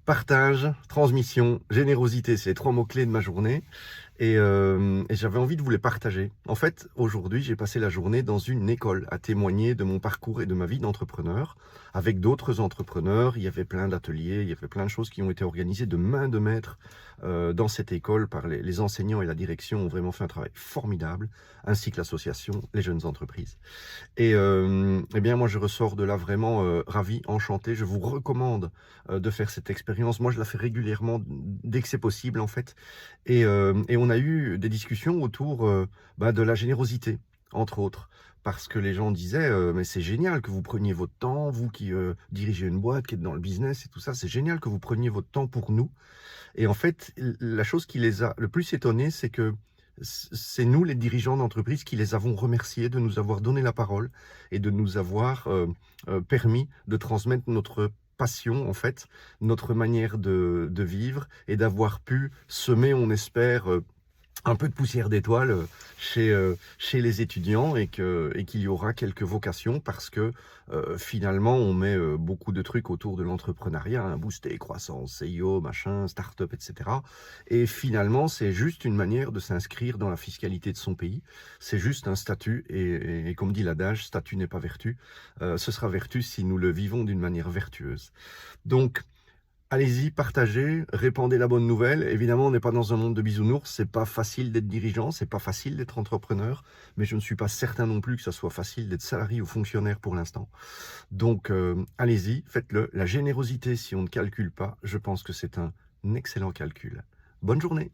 Partage, transmission, générosité, c'est les 3 mots-clés de ma journée et j'avais envie de vous les partager. En fait, aujourd'hui, j'ai passé la journée dans une école à témoigner de mon parcours et de ma vie d'entrepreneur avec d'autres entrepreneurs. Il y avait plein d'ateliers, il y avait plein de choses qui ont été organisées de main de maître dans cette école par les enseignants et la direction ont vraiment fait un travail formidable, ainsi que l'association Les Jeunes Entreprises. Eh bien, moi, je ressors de là vraiment ravi, enchanté. Je vous recommande de faire cette expérience. Moi, je la fais régulièrement dès que c'est possible, en fait. Et on a eu des discussions autour de la générosité, entre autres. Parce que les gens disaient, mais c'est génial que vous preniez votre temps, vous qui dirigez une boîte, qui êtes dans le business et tout ça, c'est génial que vous preniez votre temps pour nous. Et en fait, la chose qui les a le plus étonnés, c'est que c'est nous, les dirigeants d'entreprise, qui les avons remerciés de nous avoir donné la parole et de nous avoir permis de transmettre notre passion, en fait, notre manière de vivre et d'avoir pu semer, on espère, un peu de poussière d'étoiles chez les étudiants et qu'il y aura quelques vocations parce que finalement on met beaucoup de trucs autour de l'entrepreneuriat, hein, booster, croissance, SEO, machin, start-up, etc. Et finalement c'est juste une manière de s'inscrire dans la fiscalité de son pays. C'est juste un statut et comme dit l'adage, statut n'est pas vertu. Ce sera vertu si nous le vivons d'une manière vertueuse. Donc allez-y, partagez, répandez la bonne nouvelle. Évidemment, on n'est pas dans un monde de bisounours, c'est pas facile d'être dirigeant, c'est pas facile d'être entrepreneur, mais je ne suis pas certain non plus que ça soit facile d'être salarié ou fonctionnaire pour l'instant. Donc, allez-y, faites-le. La générosité, si on ne calcule pas, je pense que c'est un excellent calcul. Bonne journée!